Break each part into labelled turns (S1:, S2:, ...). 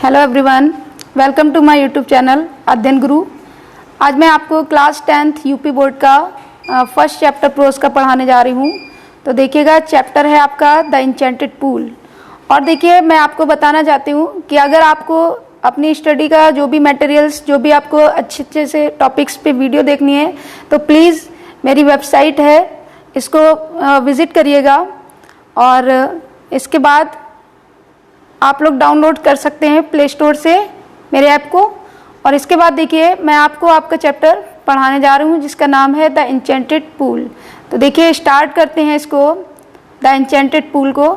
S1: Hello everyone, welcome to my YouTube channel Adhyayan Guru. आज मैं आपको क्लास 10th यूपी बोर्ड का फर्स्ट चैप्टर प्रोज का पढ़ाने जा रही हूँ। तो देखिएगा, चैप्टर है आपका द इंचेंटेड पूल। और देखिए, मैं आपको बताना चाहती हूँ कि अगर आपको अपनी स्टडी का जो भी मटेरियल्स, जो भी आपको अच्छे से टॉपिक्स पे वीडियो देखनी है, तो प्लीज़ मेरी वेबसाइट है, इसको विज़िट करिएगा। और इसके बाद आप लोग डाउनलोड कर सकते हैं प्ले स्टोर से मेरे ऐप को। और इसके बाद देखिए, मैं आपको आपका चैप्टर पढ़ाने जा रही हूँ जिसका नाम है द इंचेंटेड पूल। तो देखिए, स्टार्ट करते हैं इसको, द इंचेंटेड पूल को।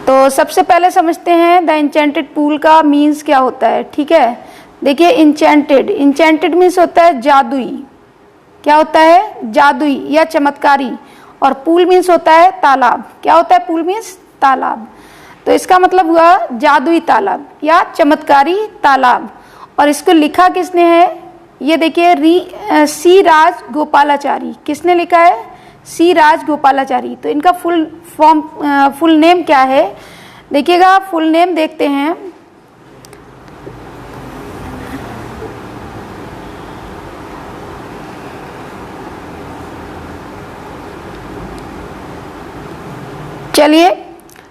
S1: तो सबसे पहले समझते हैं द इंचेंटेड पूल का मीन्स क्या होता है। ठीक है, देखिए, इंचेंटेड मीन्स होता है जादुई। क्या होता है? जादुई या चमत्कारी। और पूल मीन्स होता है तालाब। क्या होता है? पूल मीन्स तालाब। तो इसका मतलब हुआ जादुई तालाब या चमत्कारी तालाब। और इसको लिखा किसने है? ये देखिए, सी राज गोपालाचारी। किसने लिखा है? सी राज गोपालाचारी। तो इनका फुल नेम क्या है? देखिएगा, फुल नेम देखते हैं। चलिए,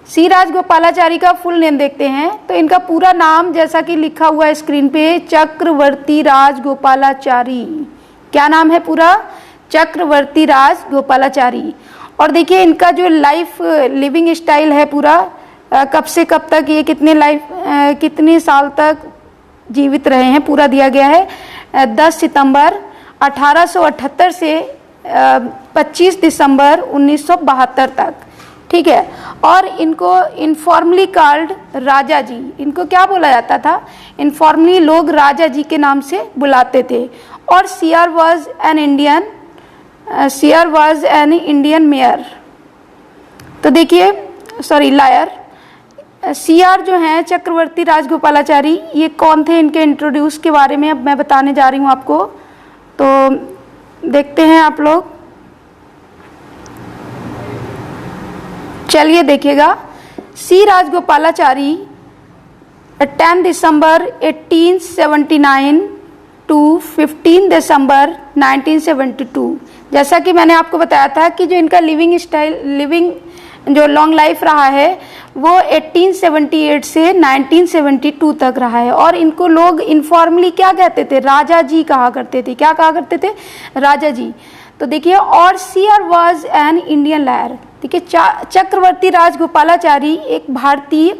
S1: सी राज गोपालाचारी का फुल नेम देखते हैं। तो इनका पूरा नाम, जैसा कि लिखा हुआ है स्क्रीन पे, चक्रवर्ती राज गोपालाचारी। क्या नाम है पूरा? चक्रवर्ती राज गोपालाचारी। और देखिए, इनका जो लाइफ लिविंग स्टाइल है पूरा, कब से कब तक, ये कितने साल तक जीवित रहे हैं, पूरा दिया गया है। 10 सितंबर 1878 से 25 दिसंबर 1972 तक। ठीक है। और इनको इनफॉर्मली कॉल्ड राजा जी। इनको क्या बोला जाता था? इनफॉर्मली लोग राजा जी के नाम से बुलाते थे। और C R was an Indian mayor. तो देखिए, लायर। सीआर जो हैं, चक्रवर्ती राजगोपालाचारी, ये कौन थे? इनके इंट्रोड्यूस के बारे में अब मैं बताने जा रही हूँ आपको। तो देखते हैं आप लोग। चलिए देखिएगा, सी राजगोपालाचारी 10 दिसंबर 1879 टू 15 दिसंबर 1972। जैसा कि मैंने आपको बताया था कि जो इनका लिविंग जो लॉन्ग लाइफ रहा है वो 1878 से 1972 तक रहा है। और इनको लोग इनफॉर्मली क्या कहते थे? राजा जी कहा करते थे। क्या कहा करते थे? राजा जी। तो देखिए, और C R was an Indian lawyer. देखिए, चक्रवर्ती राजगोपालाचारी एक भारतीय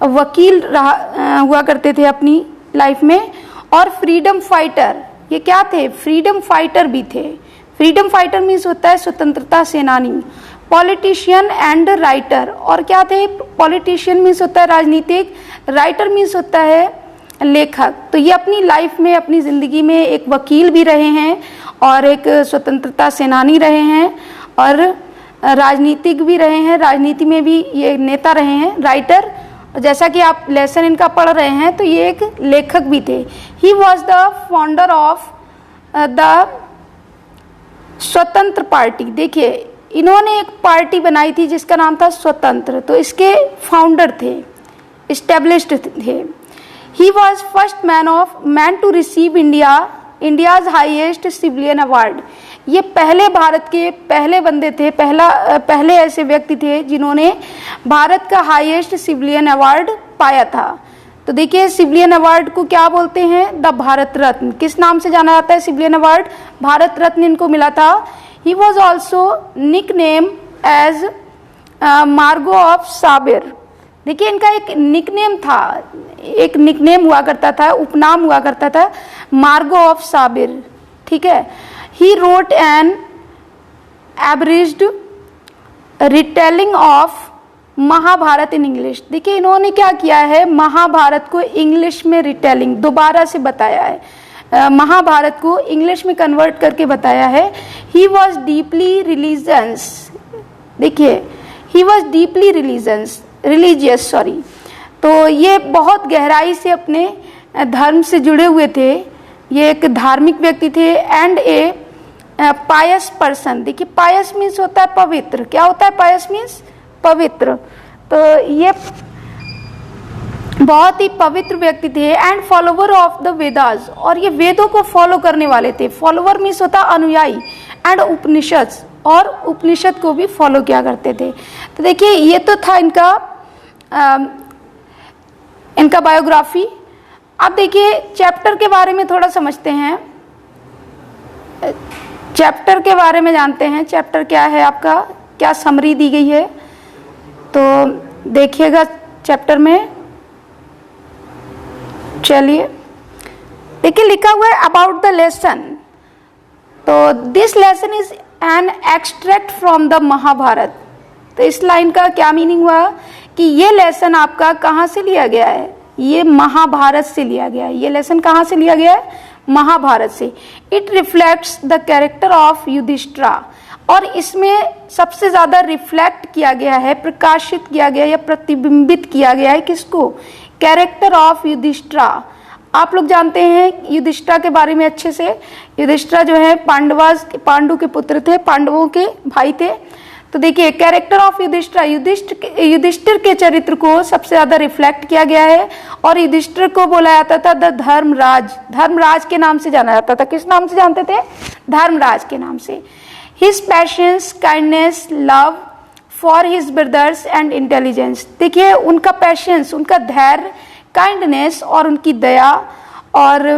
S1: वकील हुआ करते थे अपनी लाइफ में। और फ्रीडम फाइटर, ये क्या थे? फ्रीडम फाइटर भी थे। फ्रीडम फाइटर मीन्स होता है स्वतंत्रता सेनानी। Politician and writer. और क्या थे? पॉलिटिशियन मीन्स होता है राजनीतिक, राइटर मीन्स होता है लेखक। तो ये अपनी लाइफ में, अपनी ज़िंदगी में एक वकील भी रहे हैं और एक स्वतंत्रता सेनानी रहे हैं और राजनीतिक भी रहे हैं। राजनीति में भी ये नेता रहे हैं, राइटर। जैसा कि आप लेसन इनका पढ़ रहे हैं, तो ये एक लेखक भी थे। He was the founder of the स्वतंत्र पार्टी। देखिए, इन्होंने एक पार्टी बनाई थी जिसका नाम था स्वतंत्र। तो इसके फाउंडर थे, इस्टेब्लिश्ड थे। He was first man to receive India's highest civilian award. ये पहले भारत के पहले बंदे थे, पहले ऐसे व्यक्ति थे जिन्होंने भारत का हाईएस्ट सिविलियन अवार्ड पाया था। तो देखिए, सिविलियन अवार्ड को क्या बोलते हैं? द भारत रत्न। किस नाम से जाना जाता है सिविलियन अवार्ड? भारत रत्न इनको मिला था। He was also nickname as mango of साबिर। देखिए, इनका एक निकनेम था, एक निकनेम हुआ करता था, उपनाम हुआ करता था, मार्गो ऑफ साबिर। ठीक है। He wrote an abridged retelling of Mahabharata in English. देखिए, इन्होंने क्या किया है? महाभारत को इंग्लिश में रिटेलिंग, दोबारा से बताया है। महाभारत को इंग्लिश में कन्वर्ट करके बताया है। He was deeply religious. देखिए, ही वॉज डीपली रिलीजियस। तो ये बहुत गहराई से अपने धर्म से जुड़े हुए थे। ये एक धार्मिक व्यक्ति थे। And a pious person. देखिए, पायस मीन्स होता है पवित्र। क्या होता है? पायस मीन्स पवित्र। तो ये बहुत ही पवित्र व्यक्ति थे and follower of the Vedas, और ये वेदों को फॉलो करने वाले थे। फॉलोवर मीन्स होता अनुयायी, एंड उपनिषद, और उपनिषद को भी फॉलो किया करते थे। तो देखिए ये तो था इनका बायोग्राफी। अब देखिए चैप्टर के बारे में थोड़ा समझते हैं, चैप्टर के बारे में जानते हैं। चैप्टर क्या है आपका, क्या समरी दी गई है, तो देखिएगा चैप्टर में। चलिए देखिए लिखा हुआ है अबाउट द लेसन। तो this lesson is an extract from the Mahabharata. तो इस लाइन का क्या मीनिंग हुआ कि ये लेसन आपका कहाँ से लिया गया है, ये महाभारत से लिया गया है। ये लेसन कहाँ से लिया गया है, महाभारत से। It reflects the character of Yudhishthira, और इसमें सबसे ज्यादा रिफ्लेक्ट किया गया है, प्रकाशित किया गया या प्रतिबिंबित किया गया है किसको, कैरेक्टर ऑफ युधिष्ठिरा। आप लोग जानते हैं युधिष्ठिरा के बारे में अच्छे से। युधिष्ठिरा जो है पांडु के पुत्र थे, पांडवों के भाई थे। तो देखिए कैरेक्टर ऑफ युधिष्ठिरा, युधिष्ठिर के चरित्र को सबसे ज्यादा रिफ्लेक्ट किया गया है, और युधिष्ठिर को बोला जाता था द धर्मराज, धर्मराज के नाम से जाना जाता था। किस नाम से जानते थे, धर्मराज के नाम से। His patience, kindness, love for his brothers and intelligence. देखिए उनका पैशंस, उनका धैर्य, काइंडनेस और उनकी दया और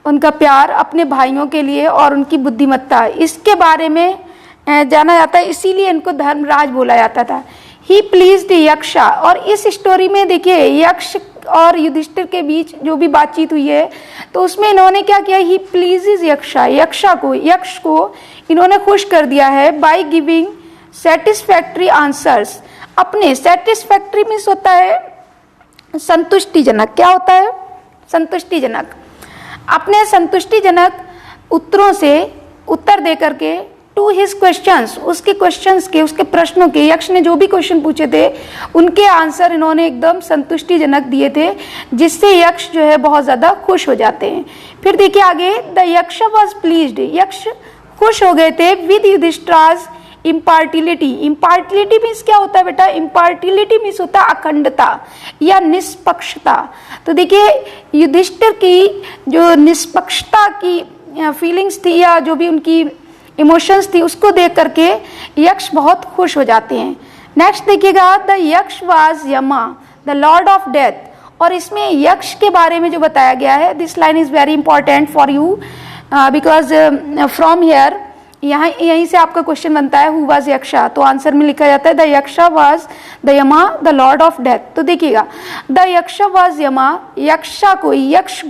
S1: उनका प्यार अपने भाइयों के लिए और उनकी बुद्धिमत्ता, इसके बारे में जाना जाता है, इसीलिए इनको धर्मराज बोला जाता था। ही प्लीज्ड यक्षा, और इस स्टोरी में देखिए यक्ष और युधिष्ठिर के बीच जो भी बातचीत हुई है तो उसमें इन्होंने क्या किया, ही प्लीजेज यक्षा, यक्ष को इन्होंने खुश कर दिया है बाय गिविंग सेटिस्फैक्ट्री आंसर्स। अपने सेटिस्फैक्ट्री मीन्स होता है संतुष्टिजनक। क्या होता है, संतुष्टिजनक। अपने संतुष्टिजनक उत्तरों से उत्तर दे करके टू हिज क्वेश्चंस, उसके क्वेश्चंस के, उसके प्रश्नों के, यक्ष ने जो भी क्वेश्चन पूछे थे उनके आंसर इन्होंने एकदम संतुष्टिजनक दिए थे, जिससे यक्ष जो है बहुत ज्यादा खुश हो जाते हैं। फिर देखिए आगे, द यक्ष वॉज प्लीज्ड, यक्ष खुश हो गए थे विद युधिष्ठिराज इम्पार्टिलिटी। इम्पार्टिलिटी मीन्स क्या होता है बेटा, इम्पार्टिलिटी मीन्स होता है अखंडता या निष्पक्षता। तो देखिए युधिष्ठिर की जो निष्पक्षता की फीलिंग्स थी या जो भी उनकी इमोशंस थी उसको देख करके यक्ष बहुत खुश हो जाते हैं। नेक्स्ट देखिएगा, the Yaksha was Yama the lord of death, और इसमें यक्ष के बारे में जो बताया गया है, this line is very important for you because from here यहीं से आपका क्वेश्चन बनता है हु वाज यक्षा, तो आंसर में लिखा जाता है द यक्षा वाज द यमा द लॉर्ड ऑफ डेथ। तो देखिएगा द यक्षा वाज यमा, यक्ष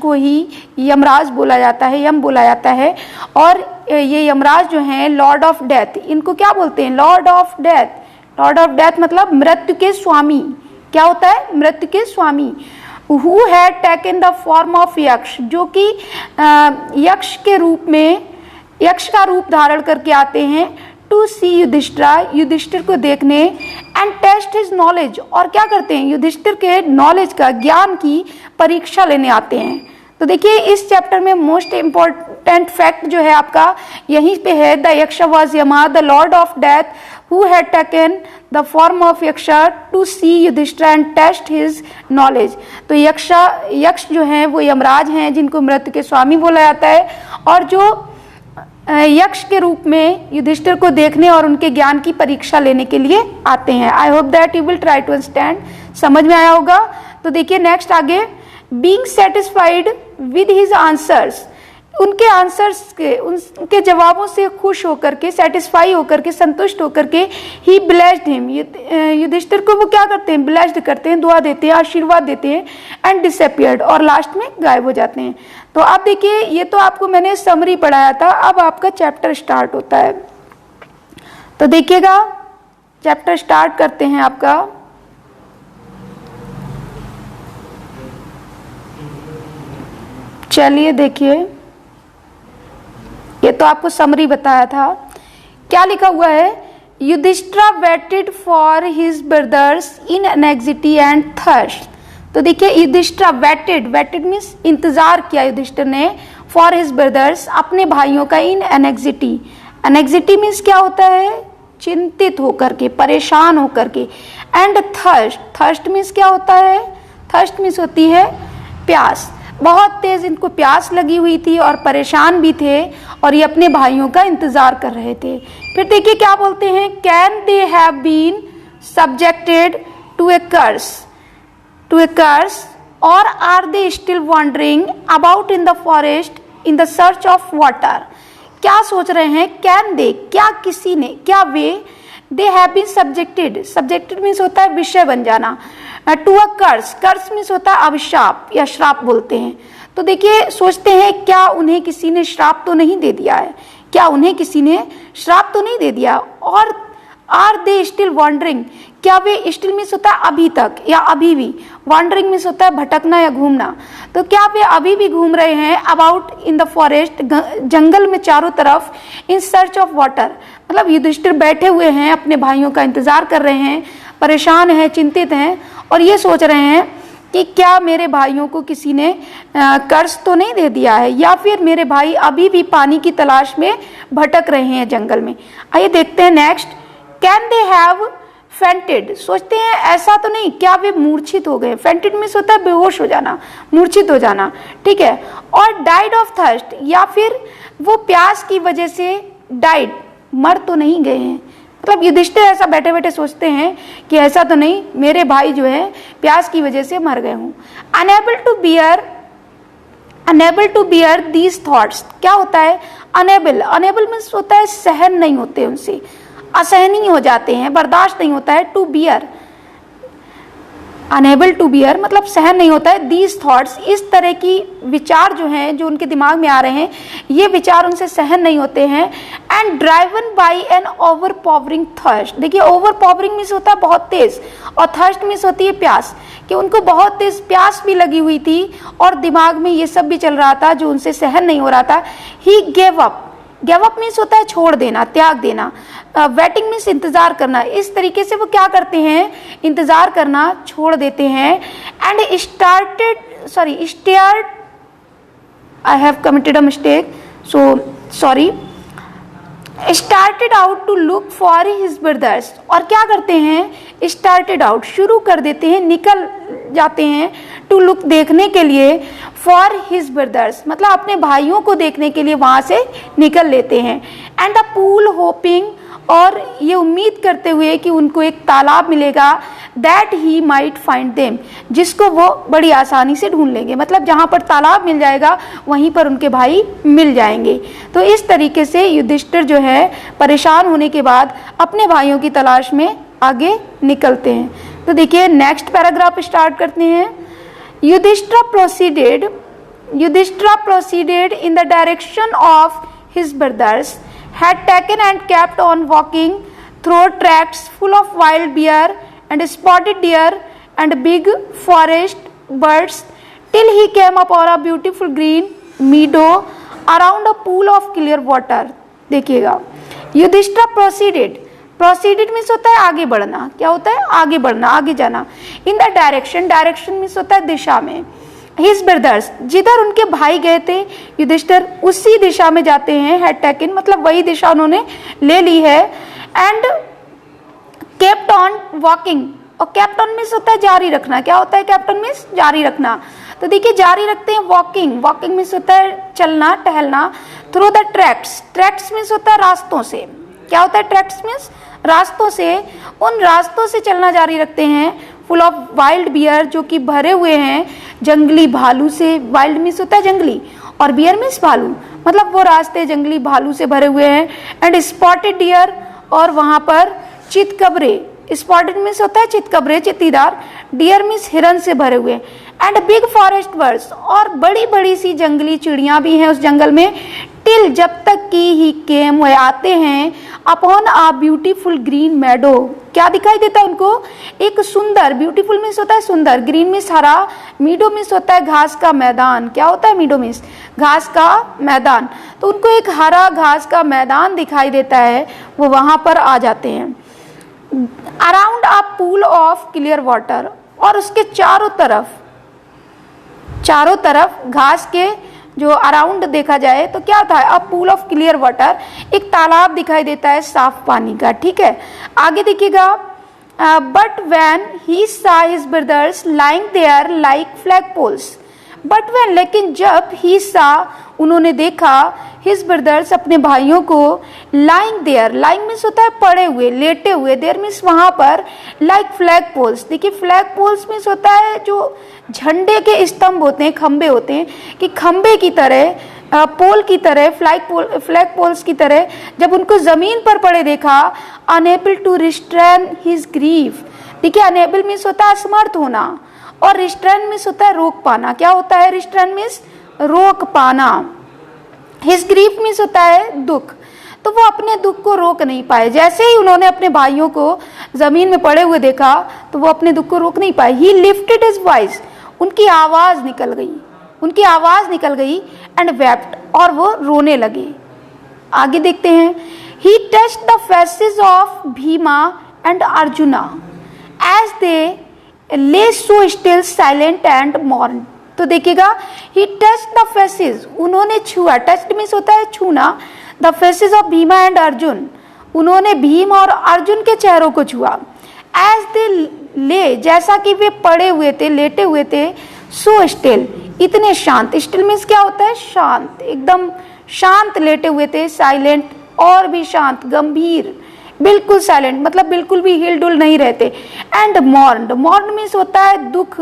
S1: को ही यमराज बोला जाता है, यम बोला जाता है, और ये यमराज जो हैं लॉर्ड ऑफ डेथ, इनको क्या बोलते हैं, lord of death. Lord of death मतलब मृत्यु के स्वामी। क्या होता है, मृत्यु के स्वामी। Who had taken the form of Yaksha, जो कि यक्ष के रूप में, यक्ष का रूप धारण करके आते हैं टू सी युधिष्ठिरा, युधिष्ठिर को देखने, एंड टेस्ट हिज नॉलेज, और क्या करते हैं, युधिष्ठिर के नॉलेज का, ज्ञान की परीक्षा लेने आते हैं। तो देखिए इस चैप्टर में मोस्ट इंपॉर्टेंट फैक्ट जो है आपका यहीं पे है, the Yaksha was Yama the lord of death who had taken the form of Yaksha to see Yudhishthira and test his knowledge. तो यक्ष जो हैं वो यमराज हैं जिनको मृत्यु के स्वामी बोला जाता है, और जो यक्ष के रूप में युधिष्ठिर को देखने और उनके ज्ञान की परीक्षा लेने के लिए आते हैं। I hope that you will try to understand, समझ में आया होगा। तो देखिए नेक्स्ट आगे, being satisfied with his answers, उनके आंसर्स के, उनके जवाबों से खुश होकर के, सेटिस्फाई होकर के, संतुष्ट होकर के, ही ब्लेस्ड हिम, युधिष्ठिर को वो क्या करते हैं, ब्लेस्ड करते हैं, दुआ देते हैं, आशीर्वाद देते हैं, एंड डिसअपियर्ड, और लास्ट में गायब हो जाते हैं। तो अब देखिए ये तो आपको मैंने समरी पढ़ाया था, अब आपका चैप्टर स्टार्ट होता है। तो देखिएगा चैप्टर स्टार्ट करते हैं आपका। चलिए देखिए, ये तो आपको समरी बताया था। क्या लिखा हुआ है, Yudhishthira waited for his brothers in anxiety and thirst. तो देखिए युधिष्ठिरा वेटेड मीन्स इंतजार किया युधिष्ठिर ने, फॉर हिज ब्रदर्स अपने भाइयों का, इन एंग्जाइटी मीन्स क्या होता है, चिंतित होकर के, परेशान होकर के, एंड थर्स्ट मीन्स क्या होता है, थर्स्ट मीन्स होती है प्यास। बहुत तेज इनको प्यास लगी हुई थी और परेशान भी थे और ये अपने भाइयों का इंतजार कर रहे थे। फिर देखिए क्या बोलते हैं, can they have been subjected to a curse और are they still wandering about in the forest in the search of water. क्या सोच रहे हैं, कैन दे, क्या किसी ने, क्या वे, they have been subjected means होता है विषय बन जाना, टू अ कर्स मीन्स होता है अभिशाप या श्राप बोलते हैं। तो देखिए सोचते हैं क्या उन्हें किसी ने श्राप तो नहीं दे दिया है, क्या उन्हें किसी ने श्राप तो नहीं दे दिया। और आर दे स्टिल वॉन्डरिंग, क्या वे, स्टिल मीन्स होता है अभी तक या अभी भी, वॉन्डरिंग मीन्स होता है भटकना या घूमना, तो क्या वे अभी भी घूम रहे हैं अबाउट इन द फॉरेस्ट, जंगल में चारों तरफ, इन सर्च ऑफ वाटर, मतलब युधिष्ठिर बैठे हुए हैं अपने भाइयों का इंतजार कर रहे हैं, परेशान हैं, चिंतित हैं और ये सोच रहे हैं कि क्या मेरे भाइयों को किसी ने कर्ज तो नहीं दे दिया है या फिर मेरे भाई अभी भी पानी की तलाश में भटक रहे हैं जंगल में। आइए देखते हैं next, can they have fainted, सोचते हैं ऐसा तो नहीं, क्या वे मूर्छित हो गए। फेंटेड मीन्स होता है बेहोश हो जाना, मूर्छित हो जाना, ठीक है। और डाइड ऑफ थर्स्ट, या फिर वो प्यास की वजह से डाइड, मर तो नहीं गए हैं। मतलब युधिष्ठिर ऐसा बैठे बैठे सोचते हैं कि ऐसा तो नहीं मेरे भाई जो है प्यास की वजह से मर गए हों। Unable to bear these thoughts, क्या होता है अनेबल मीन्स होता है सहन नहीं होते, उनसे असहनीय हो जाते हैं, बर्दाश्त नहीं होता है। To bear, unable to bear मतलब सहन नहीं होता है। दीज थॉट्स, इस तरह की विचार जो हैं, जो उनके दिमाग में आ रहे हैं, ये विचार उनसे सहन नहीं होते हैं। And driven by an overpowering thirst, देखिए ओवर पावरिंग मीन्स होता है बहुत तेज और थर्स्ट मीन्स होती है प्यास, कि उनको बहुत तेज प्यास भी लगी हुई थी और दिमाग में ये सब भी चल रहा था जो उनसे सहन नहीं हो रहा था। ही गेव अप मीन्स होता है छोड़ देना, त्याग देना। वेटिंग मीन्स इंतजार करना। इस तरीके से वो क्या करते हैं, इंतजार करना छोड़ देते हैं। And stared, I have committed a mistake, so sorry, started out to look for his brothers, और क्या करते हैं, स्टार्टेड आउट शुरू कर देते हैं, निकल जाते हैं, टू लुक देखने के लिए, फॉर हिज ब्रदर्स मतलब अपने भाइयों को देखने के लिए वहां से निकल लेते हैं। एंड द पूल होपिंग, और ये उम्मीद करते हुए कि उनको एक तालाब मिलेगा, that he might find them, जिसको वो बड़ी आसानी से ढूंढ लेंगे, मतलब जहाँ पर तालाब मिल जाएगा वहीं पर उनके भाई मिल जाएंगे। तो इस तरीके से युधिष्ठिर जो है परेशान होने के बाद अपने भाइयों की तलाश में आगे निकलते हैं। तो देखिए नेक्स्ट पैराग्राफ स्टार्ट करते हैं। Yudhishthir proceeded in the direction of his brothers, had taken and kept on walking through tracts full of wild bear and spotted deer and big forest birds till he came upon a beautiful green meadow around a pool of clear water। देखिएगा Yudhishthir proceeded means होता है आगे बढ़ना, क्या होता है आगे बढ़ना, आगे जाना। इन द डायरेक्शन मीन्स होता है दिशा में। हिज ब्रदर्स, जिधर उनके भाई गए थे युधिष्ठिर उसी दिशा में जाते हैं। हैड टेकन मतलब वही दिशा उन्होंने ले ली है। एंड केप्ट ऑन वॉकिंग, और केप्ट ऑन मीन्स होता है जारी रखना, क्या होता है केप्ट ऑन मीन्स जारी रखना। तो देखिए जारी रखते हैं वॉकिंग मीन्स होता है चलना टहलना। थ्रू द ट्रैक्ट्स मीन्स होता है रास्तों से, क्या होता है ट्रैक्ट्स मीन्स रास्तों से, उन रास्तों से चलना जारी रखते हैं। फुल ऑफ वाइल्ड बियर, जो कि भरे हुए हैं जंगली भालू से। वाइल्ड मीन्स होता है जंगली और बियर मीन्स भालू, मतलब वो रास्ते जंगली भालू से भरे हुए हैं। एंड स्पॉटेड डियर, और वहां पर चितकबरे, स्पॉटेड मीन्स होता है चितकबरे चित्तीदार, डियर मीन्स हिरन से भरे हुए। एंड बिग फॉरेस्ट बर्ड्स, और बड़ी बड़ी सी जंगली चिड़ियां भी हैं उस जंगल में। टिल, जब तक कि ही केम, वह आते हैं अपॉन आ ब्यूटीफुल ग्रीन मैडो, क्या दिखाई देता है उनको, एक सुंदर, ब्यूटीफुल मीन्स होता है सुंदर, ग्रीन मीन्स हरा, मीडो मीन्स होता है घास का मैदान, क्या होता है मीडो मीन्स घास का मैदान। तो उनको एक हरा घास का मैदान दिखाई देता है, वो वहां पर आ जाते हैं। Around a pool of clear water, और उसके चारों तरफ घास के जो अराउंड देखा जाए तो क्या था, अ पूल ऑफ क्लियर वाटर, एक तालाब दिखाई देता है साफ पानी का, ठीक है। आगे देखिएगा, but when he saw his brothers lying there like flagpoles, but when, लेकिन जब he saw, उन्होंने देखा, his brothers, अपने भाइयों को, lying there, lying means होता है पड़े हुए, लेटे हुए, there means वहाँ पर, like flagpoles, देखिए flagpoles means होता है जो झंडे के स्तंभ होते हैं, खंबे होते हैं, कि खंबे की तरह, पोल की तरह, फ्लैग पोल्स की तरह, जब उनको जमीन पर पड़े देखा, unable to restrain his grief, देखिए अनेबल मीन्स होता है असमर्थ होना, और रिस्ट्रेन मीन्स होता है रोक पाना। क्या होता है रिस्ट्रेन मीन्स? रोक पाना। हिज ग्रीफ मीन्स होता है दुख, तो वो अपने दुख को रोक नहीं पाए। जैसे ही उन्होंने अपने भाइयों को जमीन में पड़े हुए देखा तो वो अपने दुख को रोक नहीं पाए। ही लिफ्टेड हिज वॉइस, उनकी आवाज निकल गई, उनकी आवाज निकल गई, एंड वेप्ट, और वो रोने लगे। आगे देखते हैं, he touched the faces of Bhima and Arjuna as they lay so still silent and mourn. तो देखिएगा, ही टच्ड द फेसेस, उन्होंने छुआ, टच्ड मीन्स होता है छूना, the faces of Bhima and Arjun, उन्होंने भीम और अर्जुन के चेहरों को छुआ, एज दे ले, जैसा कि वे पड़े हुए थे, लेटे हुए थे, सो स्टिल, इतने शांत, स्टिल मीन्स क्या होता है? शांत, एकदम शांत लेटे हुए थे, साइलेंट, और भी शांत, गंभीर, बिल्कुल साइलेंट, मतलब बिल्कुल भी हिल डुल नहीं रहते। एंड मॉर्न, मॉर्न मीन्स होता है दुख,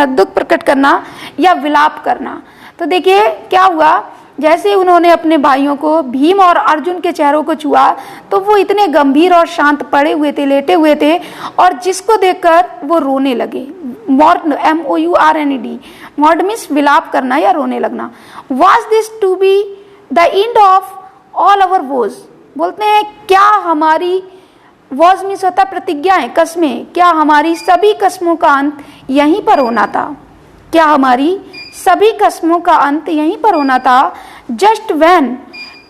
S1: दुख प्रकट करना या विलाप करना। तो देखिए क्या हुआ, जैसे उन्होंने अपने भाइयों को, भीम और अर्जुन के चेहरों को छुआ, तो वो इतने गंभीर और शांत पड़े हुए थे, लेटे हुए थे, और जिसको देखकर वो रोने लगे। मॉर्न, MOURNED, मॉर्न मीन्स विलाप करना या रोने लगना। Was this to be the end of all our woes, बोलते हैं क्या हमारी, वॉज मीन्स होता है प्रतिज्ञाएं, कस्में, क्या हमारी सभी कस्मों का अंत यहीं पर होना था? क्या हमारी सभी कस्मों का अंत यहीं पर होना था? जस्ट व्हेन,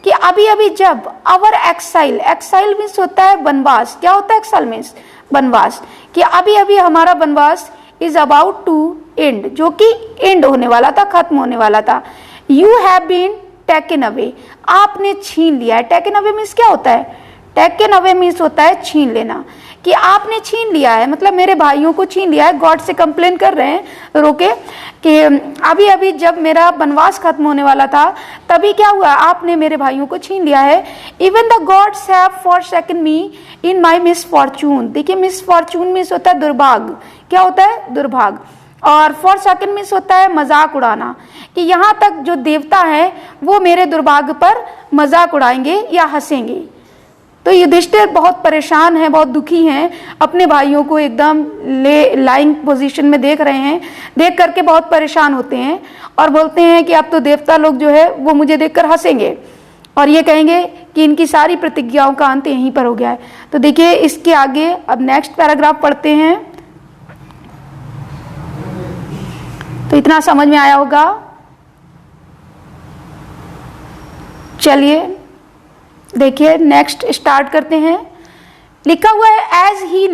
S1: कि अभी अभी जब, आवर एक्साइल, एक्साइल मीन्स होता है वनवास। क्या होता है एक्साइल मीन्स? वनवास, कि अभी अभी हमारा वनवास इज अबाउट टू एंड, जो कि एंड होने वाला था, खत्म होने वाला था। You have been taken away, आपने छीन लिया है। टेकन अवे मीन्स क्या होता है? टेकन अवे मीन्स होता है छीन लेना, कि आपने छीन लिया है, मतलब मेरे भाइयों को छीन लिया है। गॉड से कंप्लेन कर रहे हैं रोके कि अभी अभी जब मेरा वनवास खत्म होने वाला था तभी क्या हुआ, आपने मेरे भाइयों को छीन लिया है। Even the gods have forsaken me in my misfortune, देखिए मिसफॉर्चून मीन्स होता है दुर्भाग्य। क्या होता है? दुर्भाग्य। और फॉरसेकन मीन्स होता है मजाक उड़ाना, कि यहाँ तक जो देवता है वो मेरे दुर्भाग्य पर मजाक उड़ाएंगे या हंसेंगे। तो युधिष्ठिर बहुत परेशान है, बहुत दुखी हैं, अपने भाइयों को एकदम लाइंग पोजीशन में देख रहे हैं, देख करके बहुत परेशान होते हैं और बोलते हैं कि अब तो देवता लोग जो है वो मुझे देखकर हंसेंगे और ये कहेंगे कि इनकी सारी प्रतिज्ञाओं का अंत यहीं पर हो गया है। तो देखिए इसके आगे अब नेक्स्ट पैराग्राफ पढ़ते हैं, तो इतना समझ में आया होगा। चलिए देखिए नेक्स्ट स्टार्ट करते हैं। लिखा हुआ है as he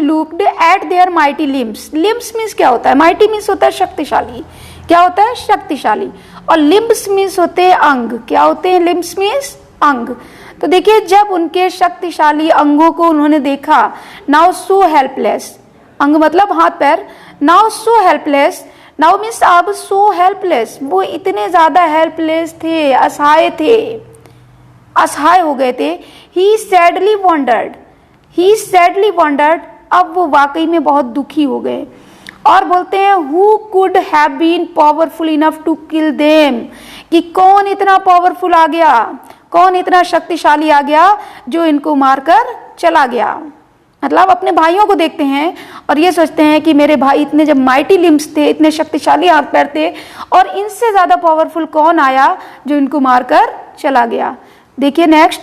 S1: looked at their mighty limbs. Limbs means क्या होता है? माइटी मीन्स होता है शक्तिशाली। क्या होता है? शक्तिशाली। और लिम्स मीन्स होते हैं अंग। क्या होते हैं? लिम्स मीन्स अंग। तो देखिए जब उनके शक्तिशाली अंगों को उन्होंने देखा, नाउ सो हेल्पलेस, अंग मतलब हाथ पैर, now so helpless, now means अब सो हेल्पलेस, वो इतने ज्यादा हेल्पलेस थे, असहाय थे, असहाय हो गए थे। ही सैडली वॉन्डर्ड, अब वो वाकई में बहुत दुखी हो गए और बोलते हैं who could have been powerful enough to kill them, कि कौन इतना पावरफुल आ गया, कौन इतना शक्तिशाली आ गया जो इनको मारकर चला गया। मतलब अपने भाइयों को देखते हैं और ये सोचते हैं कि मेरे भाई इतने जब माइटी लिम्स थे, इतने शक्तिशाली हाथ पैर थे, और इनसे ज्यादा पावरफुल कौन आया जो इनको मारकर चला गया। देखिए next,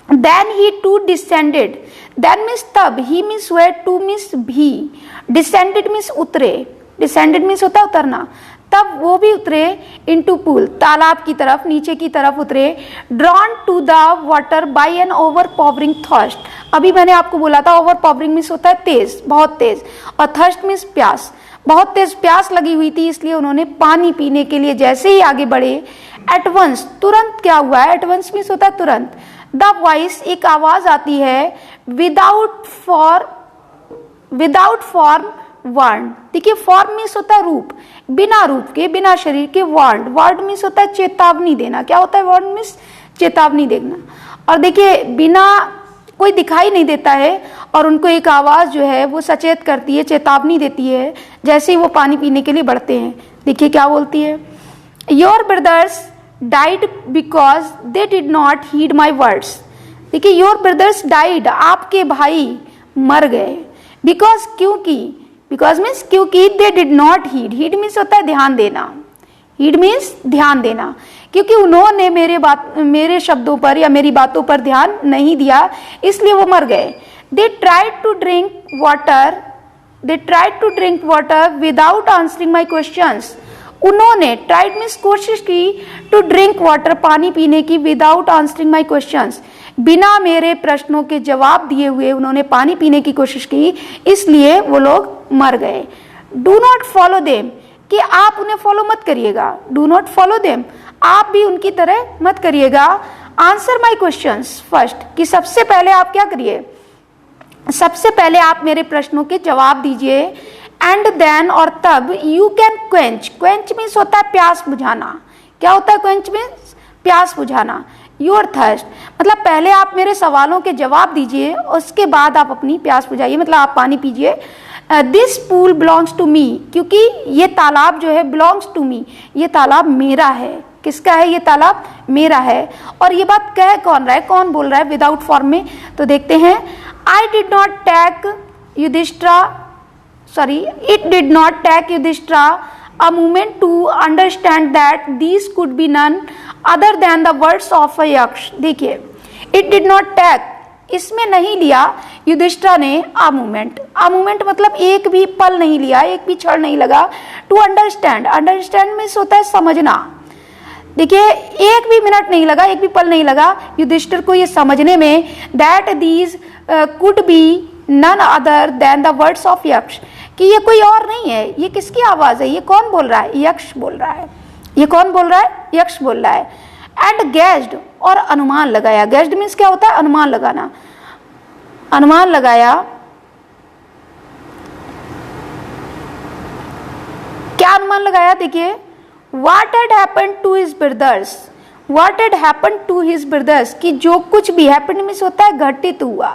S1: then he too descended, then means तब, he means where, too means भी, डिसेंडेड मीन्स उतरे, डिसेंडेड मीन्स होता है उतरना, तब वो भी उतरे इनटू पूल, तालाब की तरफ, नीचे की तरफ उतरे। Drawn to the water by an overpowering thirst, अभी मैंने आपको बोला था ओवर पावरिंग मीन्स होता है तेज, बहुत तेज, और थर्स्ट मीन्स प्यास, बहुत तेज प्यास लगी हुई थी, इसलिए उन्होंने पानी पीने के लिए जैसे ही आगे बढ़े, एटवंस, तुरंत क्या हुआ है? एटवंस मीन्स होता है तुरंत। द वॉइस, एक आवाज आती है, विदाउट फॉर्म वार्ड। देखिए फॉर्म मीन्स होता है रूप, बिना रूप के, बिना शरीर के। वार्ड, वार्ड मीन्स होता है चेतावनी देना। क्या होता है वार्ड मीन्स? चेतावनी देना। और देखिए बिना, कोई दिखाई नहीं देता है और उनको एक आवाज जो है वो सचेत करती है, चेतावनी देती है जैसे ही वो पानी पीने के लिए बढ़ते हैं। देखिए क्या बोलती है, your brothers died because they did not heed my words. देखिए योर ब्रदर्स डाइड, आपके भाई मर गए। बिकॉज, क्योंकि, बिकॉज मीन्स क्योंकि, they did not heed, heed means होता है ध्यान देना, हीड मीन्स ध्यान देना, क्योंकि उन्होंने मेरे शब्दों पर या मेरी बातों पर ध्यान नहीं दिया, इसलिए वो मर गए। They tried to drink water without answering my questions. उन्होंने, ट्राइड मीन्स कोशिश की, टू ड्रिंक वाटर, पानी पीने की, विदाउट आंसरिंग माई क्वेश्चंस, बिना मेरे प्रश्नों के जवाब दिए हुए उन्होंने पानी पीने की कोशिश की, इसलिए वो लोग मर गए। डू नॉट फॉलो देम, कि आप उन्हें फॉलो मत करिएगा। डू नॉट फॉलो देम, आप भी उनकी तरह मत करिएगा। आंसर माई क्वेश्चंस फर्स्ट, कि सबसे पहले आप क्या करिए, सबसे पहले आप मेरे प्रश्नों के जवाब दीजिए। एंड देन, और तब, you can quench, quench means होता है प्यास बुझाना। क्या होता है क्वेंच मीन्स? प्यास बुझाना। योर थर्स्ट, मतलब पहले आप मेरे सवालों के जवाब दीजिए, उसके बाद आप अपनी प्यास बुझाइए, मतलब आप पानी पीजिए। This pool belongs to me, क्योंकि ये तालाब जो है बिलोंग्स टू मी, ये तालाब मेरा है। किसका है? ये तालाब मेरा है। और ये बात कह कौन रहा है, कौन बोल रहा है विदाउट फॉर्म में? तो देखते हैं, I did not take Yudhishthira, sorry, it did not take Yudhishthira a moment to understand that these could be none other than the words of a yaksh। देखिए it did not take, इसमें नहीं लिया युधिष्ठिरा ने a moment, a moment मतलब एक भी पल नहीं लिया, एक भी क्षण नहीं लगा। to understand, understand मीन्स होता है समझना। देखिए एक भी मिनट नहीं लगा, एक भी पल नहीं लगा युधिष्ठिर को ये समझने में that these could be none other than the words of yaksh, कि ये कोई और नहीं है, ये किसकी आवाज है, ये कौन बोल रहा है? यक्ष बोल रहा है। ये कौन बोल रहा है? यक्ष बोल रहा है। एंड गेस्ड, और अनुमान लगाया। गेस्ड मीन्स क्या होता है? अनुमान लगाना। अनुमान लगाया, क्या अनुमान लगाया? देखिए, what had happened to his brothers, what had happened to his brothers, कि जो कुछ भी, हैपेंड मीन्स होता है घटित हुआ।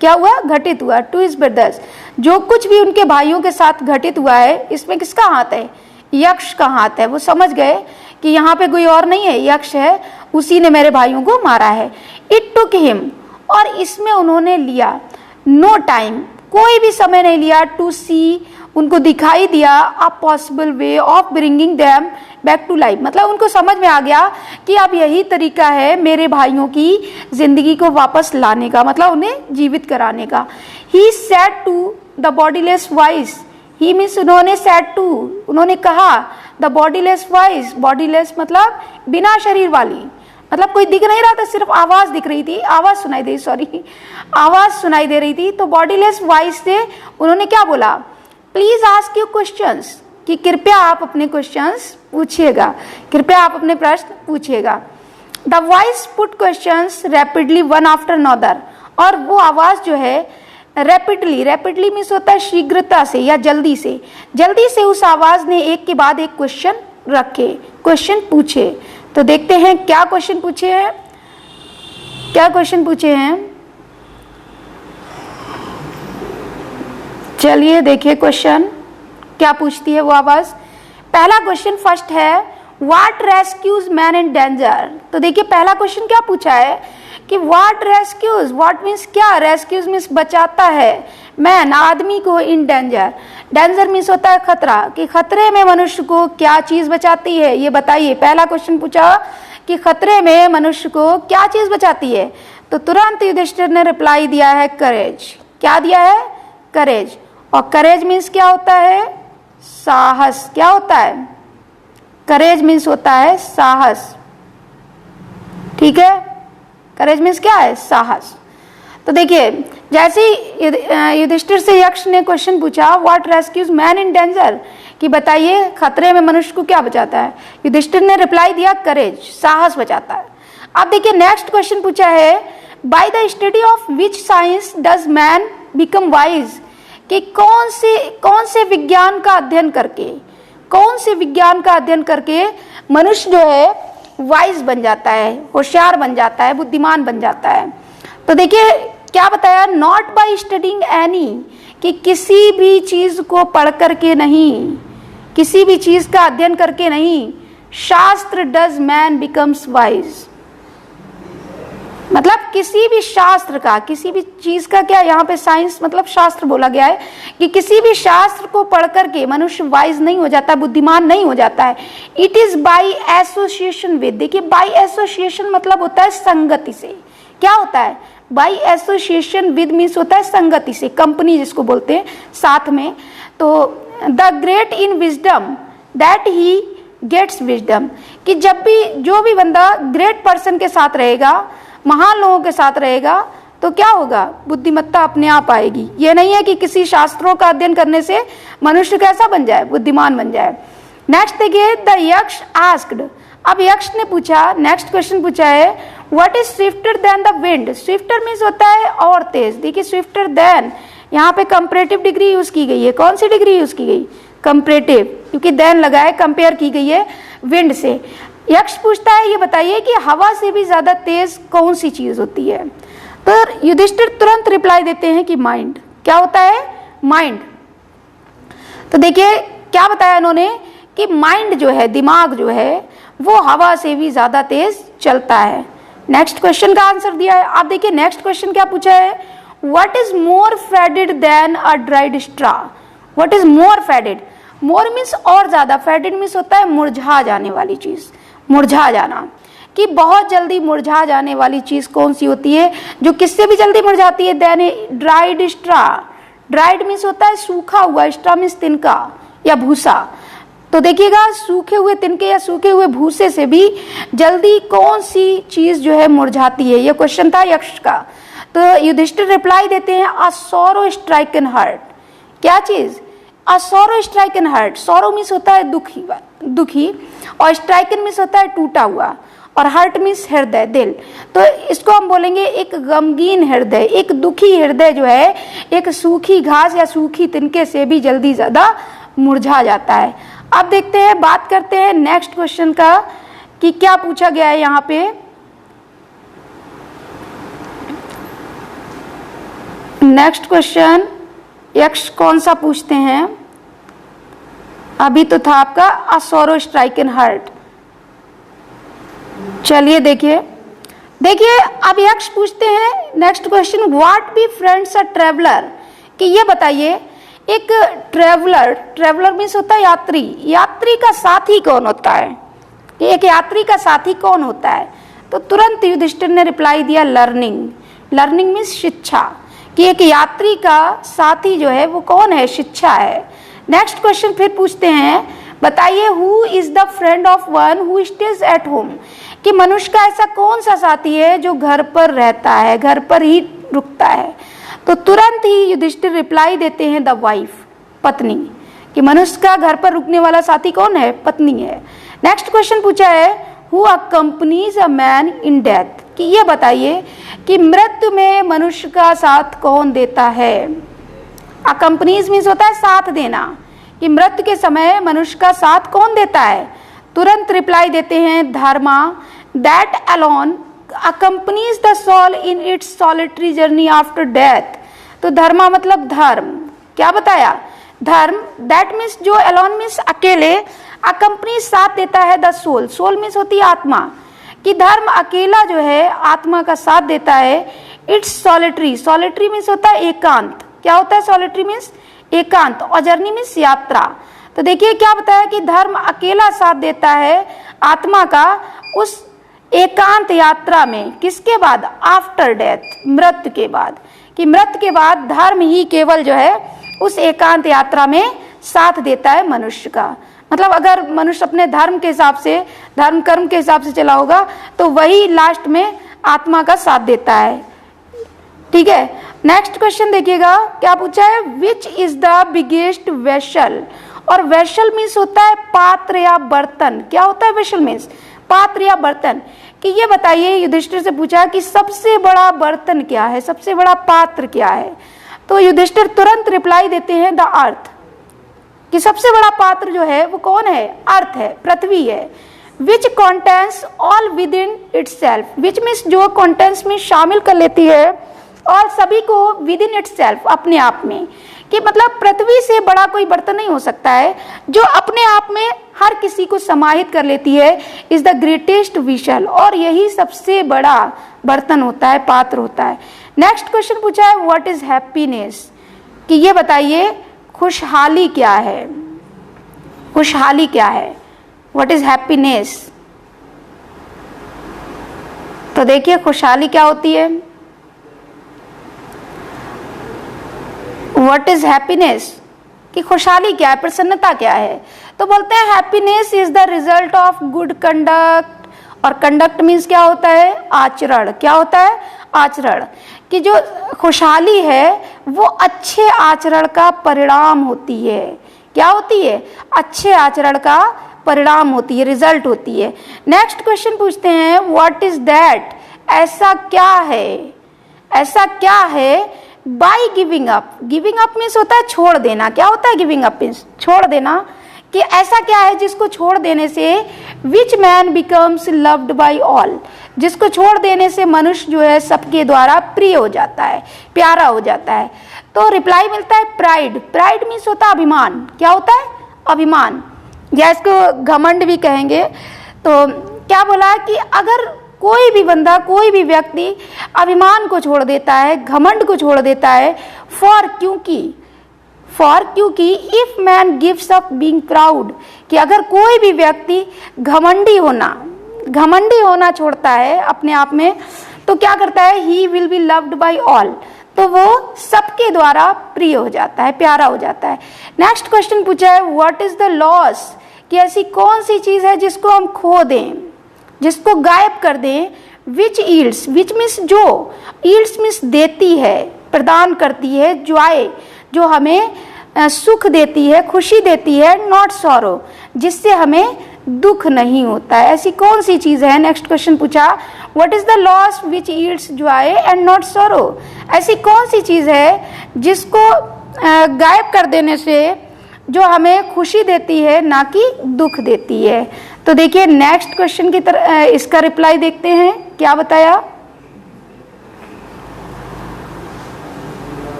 S1: क्या हुआ? घटित हुआ। टू हिज ब्रदर्स, जो कुछ भी उनके भाइयों के साथ घटित हुआ है, इसमें किसका हाथ है? यक्ष का हाथ है। वो समझ गए कि यहाँ पे कोई और नहीं है, यक्ष है, उसी ने मेरे भाइयों को मारा है। इट टुक हिम, और इसमें उन्होंने लिया, नो टाइम, कोई भी समय नहीं लिया, टू सी, उनको दिखाई दिया, a possible way of bringing them back to life, मतलब उनको समझ में आ गया कि अब यही तरीका है मेरे भाइयों की जिंदगी को वापस लाने का, मतलब उन्हें जीवित कराने का। He said to the bodiless voice, he means उन्होंने सेड टू, उन्होंने कहा, द बॉडीलेस वॉइस, बॉडीलेस मतलब बिना शरीर वाली, मतलब कोई दिख नहीं रहा था, सिर्फ आवाज दिख रही थी, आवाज सुनाई दे, सॉरी, आवाज सुनाई दे रही थी। तो बॉडीलेस वॉइस से उन्होंने क्या बोला? प्लीज आस्क योर क्वेश्चंस, कि कृपया आप अपने क्वेश्चंस पूछिएगा, कृपया आप अपने प्रश्न पूछिएगा। The voice put questions rapidly one after another, और वो आवाज जो है रैपिडली, रैपिडली मीन्स होता है शीघ्रता से या जल्दी से उस आवाज ने एक के बाद एक क्वेश्चन रखे, क्वेश्चन पूछे। तो देखते हैं क्या क्वेश्चन पूछे हैं, क्या क्वेश्चन पूछे हैं। चलिए देखिए क्वेश्चन क्या पूछती है वो आवाज। पहला क्वेश्चन फर्स्ट है, what rescues man in danger. तो देखिए पहला क्वेश्चन क्या पूछा है कि व्हाट रेस्क्यूज, व्हाट मीन्स क्या, रेस्क्यूज मीन्स बचाता है, मैन आदमी को, इन डेंजर, डेंजर मीन्स होता है खतरा, कि खतरे में मनुष्य को क्या चीज बचाती है, ये बताइए। पहला क्वेश्चन पूछा कि खतरे में मनुष्य को क्या चीज बचाती है, तो तुरंत युधिष्ठिर ने रिप्लाई दिया है करेज। क्या दिया है? करेज। और करेज मीन्स क्या होता है? साहस। क्या होता है? करेज मीन्स होता है साहस, ठीक है। करेज मीन्स क्या है? साहस। तो देखिए जैसे युधिष्ठिर से यक्ष ने क्वेश्चन पूछा what rescues man in danger, कि बताइए खतरे में मनुष्य को क्या बचाता है, युधिष्ठिर ने रिप्लाई दिया करेज, साहस बचाता है। अब देखिए नेक्स्ट क्वेश्चन पूछा है, by the study of which science does man become wise, कि कौन से विज्ञान का अध्ययन करके, कौन से विज्ञान का अध्ययन करके मनुष्य जो है वाइज बन जाता है, होशियार बन जाता है, बुद्धिमान बन जाता है। तो देखिए क्या बताया, नॉट बाय स्टडिंग एनी, कि किसी भी चीज को पढ़ करके नहीं, किसी भी चीज का अध्ययन करके नहीं, शास्त्र डज मैन बिकम्स वाइज, मतलब किसी भी शास्त्र का, किसी भी चीज का, क्या यहाँ पे साइंस मतलब शास्त्र बोला गया है, कि किसी भी शास्त्र को पढ़ करके मनुष्य वाइज नहीं हो जाता, बुद्धिमान नहीं हो जाता है। It is by association with, देखिए बाय एसोसिएशन मतलब होता है संगति से। क्या होता है बाय एसोसिएशन विद, मीन्स होता है संगति से, कंपनी जिसको बोलते हैं, साथ में। तो the great in wisdom that he gets wisdom, कि जब भी जो भी बंदा ग्रेट पर्सन के साथ रहेगा, महान लोगों के साथ रहेगा, तो क्या होगा, बुद्धिमत्ता अपने आप आएगी। ये नहीं है कि किसी शास्त्रों का अध्ययन करने से मनुष्य कैसा बन जाए, बुद्धिमान बन जाए। नेक्स्ट देखिए, द यक्ष आस्क्ड, अब यक्ष ने पूछा, नेक्स्ट क्वेश्चन पूछा है, what is swifter than the wind. Swifter means होता है और तेज। देखिए स्विफ्टर देन, यहाँ पे कंपैरेटिव डिग्री यूज की गई है। कौन सी डिग्री यूज की गई, कंपैरेटिव, क्योंकि देन लगा है, कंपेयर की गई है विंड से। यक्ष पूछता है, ये बताइए कि हवा से भी ज्यादा तेज कौन सी चीज होती है। तो युधिष्ठिर तुरंत रिप्लाई देते हैं कि माइंड। क्या होता है, माइंड। तो देखिए क्या बताया इन्होंने कि माइंड जो है, दिमाग जो है, वो हवा से भी ज्यादा तेज चलता है। नेक्स्ट क्वेश्चन का आंसर दिया है। आप देखिए नेक्स्ट क्वेश्चन क्या पूछा है, what is more faded than a dried straw. What is more faded, more means और ज्यादा, फेडेड मीन्स होता है मुरझा जाने वाली चीज, मुरझा जाना, कि बहुत जल्दी मुरझा जाने वाली चीज कौन सी होती है, जो किससे भी जल्दी मुरझाती है, then dried straw. Dried means होता है सूखा हुआ, स्ट्रा मीन्स तिनका या भूसा। तो देखिएगा सूखे हुए तिनके या सूखे हुए भूसे से भी जल्दी कौन सी चीज जो है मुरझाती है, ये क्वेश्चन था यक्ष का। तो युधिष्ठिर रिप्लाई देते हैं, अ सॉरो स्ट्राइकन हार्ट। क्या चीज, a sorrow stricken heart. Sorrow means होता है दुखी, दुखी, और स्ट्राइकन मीन्स होता है टूटा हुआ, और हार्ट मीन्स हृदय, दिल। तो इसको हम बोलेंगे एक गमगीन हृदय, एक दुखी हृदय जो है एक सूखी घास या सूखी तिनके से भी जल्दी ज्यादा मुरझा जाता है। अब देखते हैं, बात करते हैं नेक्स्ट क्वेश्चन का कि क्या पूछा गया है यहाँ पे। नेक्स्ट क्वेश्चन यक्ष कौन सा पूछते हैं, अभी तो था आपका अ सॉरो स्ट्राइकन हार्ट। चलिए देखिए अब यक्ष पूछते हैं next question, what be friends a traveller, कि ये बताइए एक ट्रेवलर, ट्रेवलर मीन्स होता है यात्री, यात्री का साथी कौन होता है, कि एक यात्री का साथी कौन होता है। तो तुरंत युधिष्ठिर ने रिप्लाई दिया, लर्निंग। लर्निंग मीन्स शिक्षा, कि एक यात्री का साथी जो है वो कौन है, शिक्षा है। नेक्स्ट क्वेश्चन फिर पूछते हैं, बताइए who is the friend of one who stays at home, कि मनुष्य का ऐसा कौन सा साथी है जो घर पर रहता है, घर पर ही रुकता है। तो तुरंत ही युधिष्ठिर रिप्लाई देते हैं, द वाइफ, पत्नी, कि मनुष्य का घर पर रुकने वाला साथी कौन है, पत्नी है। नेक्स्ट क्वेश्चन पूछा है, who accompanies a man in death, कि ये बताइए कि मृत्यु में मनुष्य का साथ कौन देता है। अकम्पनीज मीन्स होता है साथ देना, कि मृत्यु के समय मनुष्य का साथ कौन देता है। तुरंत रिप्लाई देते हैं, Dharma, that alone accompanies the soul in its solitary journey after death. तो धर्मा मतलब धर्म, क्या बताया, धर्म, दैट मीन्स जो अलोन मीन्स अकेले, अकम्पनी साथ देता है द सोल, सोल मीन्स होती है आत्मा, कि धर्म अकेला जो है आत्मा का साथ देता है। इट्स सॉलिटरी, सॉलिटरी मीन्स होता है एकांत, क्या होता है सॉलिटरी मीन्स एकांत, और जर्नी मीन्स यात्रा। तो देखिए क्या बताया कि धर्म अकेला साथ देता है आत्मा का उस एकांत यात्रा में, किसके बाद, आफ्टर डेथ, मृत्यु के बाद, कि मृत्यु के बाद धर्म ही केवल जो है उस एकांत यात्रा में साथ देता है मनुष्य का। मतलब अगर मनुष्य अपने धर्म के हिसाब से, धर्म कर्म के हिसाब से चला होगा तो वही लास्ट में आत्मा का साथ देता है। ठीक है, नेक्स्ट क्वेश्चन देखिएगा क्या पूछा है, which is the biggest vessel, और वेसल मीन्स होता है पात्र या बर्तन। क्या होता है वेसल मीन्स, पात्र या बर्तन, कि ये बताइए, युधिष्ठिर से पूछा कि सबसे बड़ा बर्तन क्या है, सबसे बड़ा पात्र क्या है। तो युधिष्ठिर तुरंत रिप्लाई देते हैं द अर्थ, कि सबसे बड़ा पात्र जो है वो कौन है, अर्थ है, पृथ्वी है। विच contains all with in itself, which means जो कॉन्टेंस में शामिल कर लेती है और सभी को विद इन इटसेल्फ, अपने आप में, कि मतलब पृथ्वी से बड़ा कोई बर्तन नहीं हो सकता है जो अपने आप में हर किसी को समाहित कर लेती है, इज द ग्रेटेस्ट विशल, और यही सबसे बड़ा बर्तन होता है, पात्र होता है। नेक्स्ट क्वेश्चन पूछा है व्हाट इज हैप्पीनेस, कि ये बताइए खुशहाली क्या है, खुशहाली क्या है, व्हाट इज हैप्पीनेस। तो देखिए खुशहाली क्या होती है, व्हाट इज हैप्पीनेस, कि खुशहाली क्या है, प्रसन्नता क्या है। तो बोलते हैं happiness is the result of good conduct, और कंडक्ट मीन्स क्या होता है, आचरण, क्या होता है, आचरण, कि जो खुशहाली है वो अच्छे आचरण का परिणाम होती है। क्या होती है, अच्छे आचरण का परिणाम होती है, रिजल्ट होती है। नेक्स्ट क्वेश्चन पूछते हैं व्हाट इज दैट, ऐसा क्या है, ऐसा क्या है by giving up, giving up means होता है छोड़ देना, क्या होता है गिविंग अप मीन्स छोड़ देना, कि ऐसा क्या है जिसको छोड़ देने से which man becomes loved by all, जिसको छोड़ देने से मनुष्य जो है सबके द्वारा प्रिय हो जाता है, प्यारा हो जाता है। तो रिप्लाई मिलता है प्राइड, प्राइड मीन्स होता है अभिमान, क्या होता है, अभिमान, या इसको घमंड भी कहेंगे। तो क्या बोला कि अगर कोई भी बंदा, कोई भी व्यक्ति अभिमान को छोड़ देता है, घमंड को छोड़ देता है, फॉर क्योंकि if man gives up being proud, कि अगर कोई भी व्यक्ति घमंडी होना छोड़ता है अपने आप में, तो क्या करता है, he will be loved by all, तो वो सबके द्वारा प्रिय हो जाता है, प्यारा हो जाता है। नेक्स्ट क्वेश्चन पूछा है व्हाट इज द लॉस, कि ऐसी कौन सी चीज है जिसको हम खो दें, जिसको गायब कर दें, विच ईल्ड्स, विच मीन्स जो, ईल्ड्स मीन्स देती है, प्रदान करती है, जॉय जो हमें सुख देती है, खुशी देती है, नॉट सॉरो जिससे हमें दुख नहीं होता है, ऐसी कौन सी चीज है। नेक्स्ट क्वेश्चन पूछा what is the loss which yields Joy and not sorrow, ऐसी कौन सी चीज है जिसको गायब कर देने से जो हमें खुशी देती है ना कि दुख देती है। तो देखिए नेक्स्ट क्वेश्चन की तरह इसका रिप्लाई देखते हैं, क्या बताया,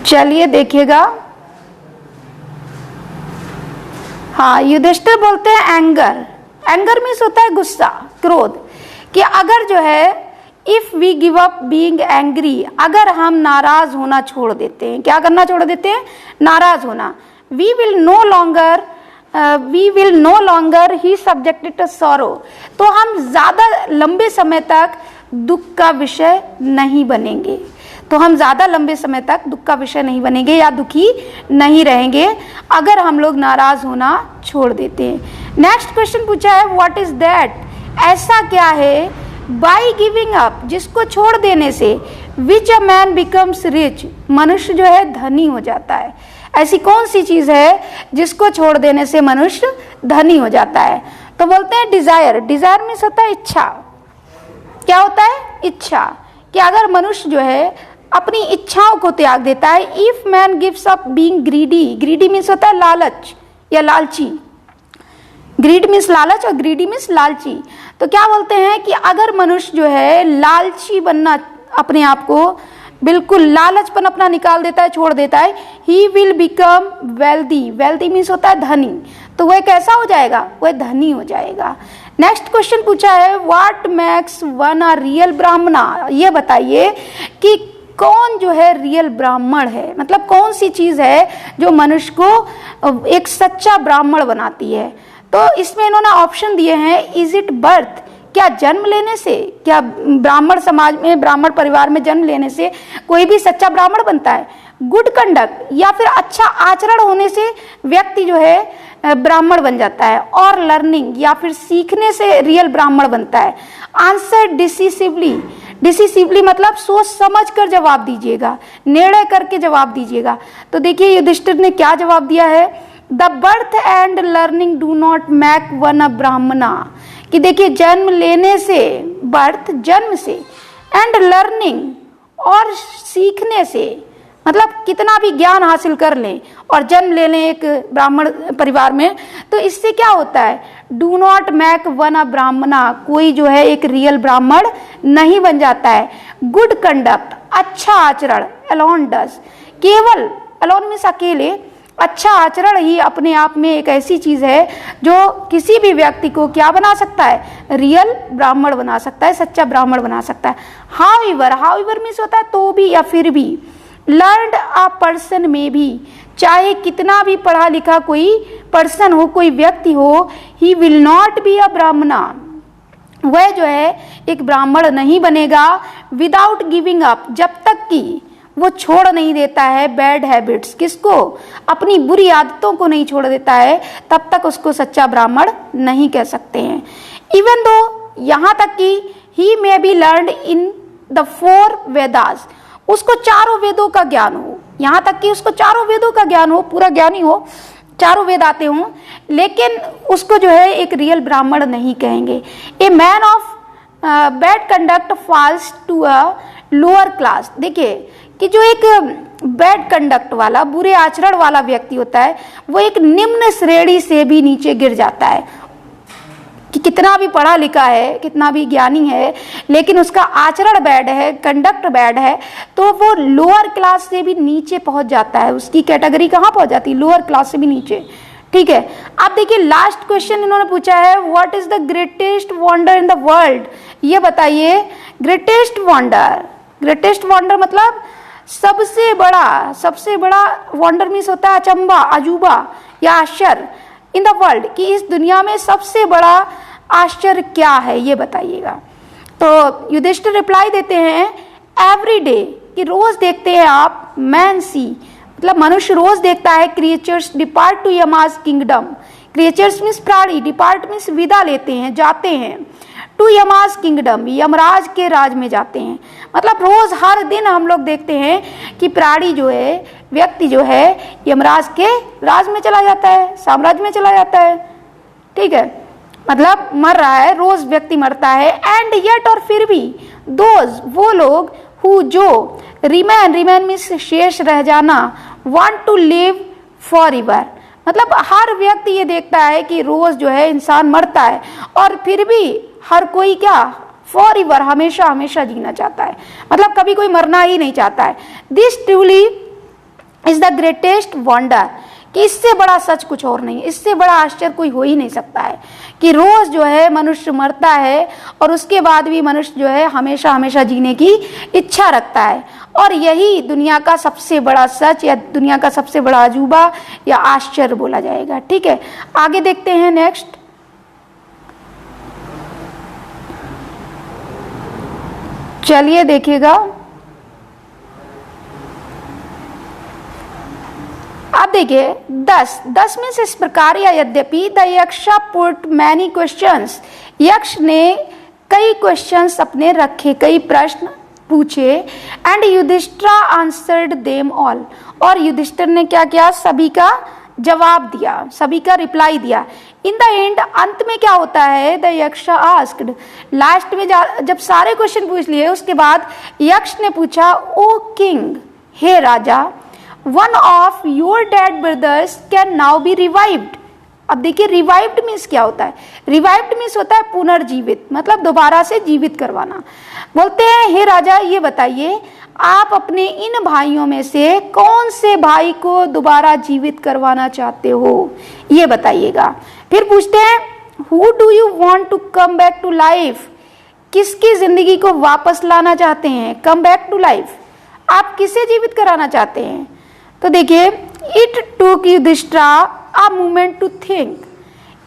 S1: चलिए देखिएगा। हाँ, युधिष्ठिर बोलते हैं एंगर, एंगर मीन्स होता है गुस्सा, क्रोध, कि अगर जो है if we give up being angry, अगर हम नाराज होना छोड़ देते हैं, क्या करना छोड़ देते हैं, नाराज होना, we will no longer be subjected to sorrow, तो हम ज्यादा लंबे समय तक दुख का विषय नहीं बनेंगे, तो हम ज्यादा लंबे समय तक दुख का विषय नहीं बनेंगे या दुखी नहीं रहेंगे अगर हम लोग नाराज होना छोड़ देते हैं। नेक्स्ट क्वेश्चन पूछा है व्हाट इज दैट, ऐसा क्या है बाई गिविंग अप, जिसको छोड़ देने से विच अ मैन बिकम्स रिच, मनुष्य जो है धनी हो जाता है, ऐसी कौन सी चीज है जिसको छोड़ देने से मनुष्य धनी हो जाता है। तो बोलते हैं डिजायर, डिजायर मीन्स होता है इच्छा, क्या होता है, इच्छा, कि अगर मनुष्य जो है अपनी इच्छाओं को त्याग देता है, if man gives up being greedy, greedy means होता है लालच या लालची, ग्रीड मीन्स लालच और ग्रीडी मीन्स लालची। तो क्या बोलते हैं कि अगर मनुष्य जो है लालची बनना, अपने आप को बिल्कुल लालचपन अपना निकाल देता है, छोड़ देता है, he will become wealthy, wealthy means होता है धनी, तो वह कैसा हो जाएगा, वह धनी हो जाएगा। नेक्स्ट क्वेश्चन पूछा है what makes one a real ब्राह्मणा, ये बताइए कि कौन जो है रियल ब्राह्मण है, मतलब कौन सी चीज है जो मनुष्य को एक सच्चा ब्राह्मण बनाती है। तो इसमें इन्होंने ऑप्शन दिए हैं, इज इट बर्थ, क्या जन्म लेने से, क्या ब्राह्मण समाज में, ब्राह्मण परिवार में जन्म लेने से कोई भी सच्चा ब्राह्मण बनता है, गुड कंडक्ट या फिर अच्छा आचरण होने से व्यक्ति जो है ब्राह्मण बन जाता है, और लर्निंग या फिर सीखने से रियल ब्राह्मण बनता है। आंसर डिसिसिवली, डिसिसिवली मतलब सोच समझ कर जवाब दीजिएगा, निर्णय करके जवाब दीजिएगा। तो देखिए युधिष्ठिर ने क्या जवाब दिया है the birth and learning do not make one a Brahmana, कि देखिए जन्म लेने से, बर्थ जन्म से, एंड लर्निंग और सीखने से, मतलब कितना भी ज्ञान हासिल कर लें और जन्म ले लें एक ब्राह्मण परिवार में, तो इससे क्या होता है, do not make one a ब्राह्मणा, कोई जो है एक रियल ब्राह्मण नहीं बन जाता है। गुड कंडक्ट, अच्छा आचरण, अलोन डज, केवल, अलोन मीन्स अकेले, अच्छा आचरण ही अपने आप में एक ऐसी चीज है जो किसी भी व्यक्ति को क्या बना सकता है, रियल ब्राह्मण बना सकता है, सच्चा ब्राह्मण बना सकता है। हाउएवर, हाउएवर मीन्स होता है तो भी या फिर भी। लर्नड अ पर्सन में भी, चाहे कितना भी पढ़ा लिखा कोई पर्सन हो, कोई व्यक्ति हो, he will not be a ब्राह्मणा, वह जो है एक ब्राह्मण नहीं बनेगा। विदाउट गिविंग अप, जब तक कि वो छोड़ नहीं देता है बैड हैबिट्स, किसको, अपनी बुरी आदतों को नहीं छोड़ देता है, तब तक उसको सच्चा ब्राह्मण नहीं कह सकते हैं। इवन दो, यहाँ तक कि he may be learned in the 4 Vedas, उसको चारों वेदों का ज्ञान हो, यहाँ तक कि उसको चारों वेदों का ज्ञान हो, पूरा ज्ञानी हो, चारों वेद आते हों, लेकिन उसको जो है एक रियल ब्राह्मण नहीं कहेंगे। A man of bad conduct falls to a lower class, देखिए कि जो एक बैड कंडक्ट वाला, बुरे आचरण वाला व्यक्ति होता है, वो एक निम्न श्रेणी से भी नीचे गिर जाता है, कि कितना भी पढ़ा लिखा है, कितना भी ज्ञानी है, लेकिन उसका आचरण बैड है, कंडक्ट बैड है, तो वो लोअर क्लास से भी नीचे पहुंच जाता है। उसकी कैटेगरी कहाँ पहुंच जाती है, लोअर क्लास से भी नीचे। ठीक है, अब देखिए लास्ट क्वेश्चन इन्होंने पूछा है, what is the greatest wonder in the world, ये बताइए। ग्रेटेस्ट वंडर, ग्रेटेस्ट वंडर मतलब सबसे बड़ा वंडर मीन्स होता है अचंबा, अजूबा या आश्चर्य, इन द वर्ल्ड, कि इस दुनिया में सबसे बड़ा आश्चर्य क्या है, ये बताइएगा। तो युधिष्ठिर रिप्लाई देते हैं, एवरी डे, कि रोज देखते हैं आप, मैन सी, मतलब मनुष्य रोज देखता है, creatures depart to Yama's kingdom, creatures means प्राणी, डिपार्ट मीन्स विदा लेते हैं, जाते हैं, टू यमाज किंगडम, यमराज के राज में जाते हैं। मतलब रोज हर दिन हम लोग देखते हैं कि प्राणी जो है, व्यक्ति जो है, यमराज के राज में चला जाता है, साम्राज्य में चला जाता है। ठीक है, मतलब मर रहा है, रोज व्यक्ति मरता है। एंड येट, और फिर भी, दोज, वो लोग, हु, जो, रिमेन मीन्स शेष रह जाना, want to live for ever, मतलब हर व्यक्ति ये देखता है कि रोज जो है इंसान मरता है, और फिर भी हर कोई क्या, फॉर एवर, हमेशा हमेशा जीना चाहता है, मतलब कभी कोई मरना ही नहीं चाहता है। This truly is the greatest wonder, कि इससे बड़ा सच कुछ और नहीं, इससे बड़ा आश्चर्य कोई हो ही नहीं सकता है, कि रोज जो है मनुष्य मरता है और उसके बाद भी मनुष्य जो है हमेशा हमेशा जीने की इच्छा रखता है। और यही दुनिया का सबसे बड़ा सच या दुनिया का सबसे बड़ा अजूबा या आश्चर्य बोला जाएगा। ठीक है, आगे देखते हैं नेक्स्ट। चलिए देखिएगा, अब देखिए 10 में से इस प्रकार, या यद्यपि, द यक्ष पुट मैनी क्वेश्चंस, यक्ष ने कई क्वेश्चंस अपने रखे, कई प्रश्न पूछे, and Yudhishthir answered them all, और युधिष्ठिर ने क्या किया, सभी का जवाब दिया, सभी का रिप्लाई दिया। इन द एंड, अंत में क्या होता है, द यक्ष आस्क्ड, लास्ट में जब सारे क्वेश्चन पूछ लिए उसके बाद यक्ष ने पूछा, ओ किंग, हे राजा, one of your dead brothers can now be revived. अब देखिए रिवाइव्ड मीन्स क्या होता है, रिवाइव्ड मीन्स होता है पुनर्जीवित, मतलब दोबारा से जीवित करवाना। बोलते हैं, हे राजा ये बताइए, आप अपने इन भाइयों में से कौन से भाई को दोबारा जीवित करवाना चाहते हो, ये बताइएगा। फिर पूछते हैं, who do you want to come back to life, किसकी जिंदगी को वापस लाना चाहते हैं, कम बैक टू लाइफ, आप किसे जीवित कराना चाहते हैं। तो देखिए, it took Yudhishthir a moment to think,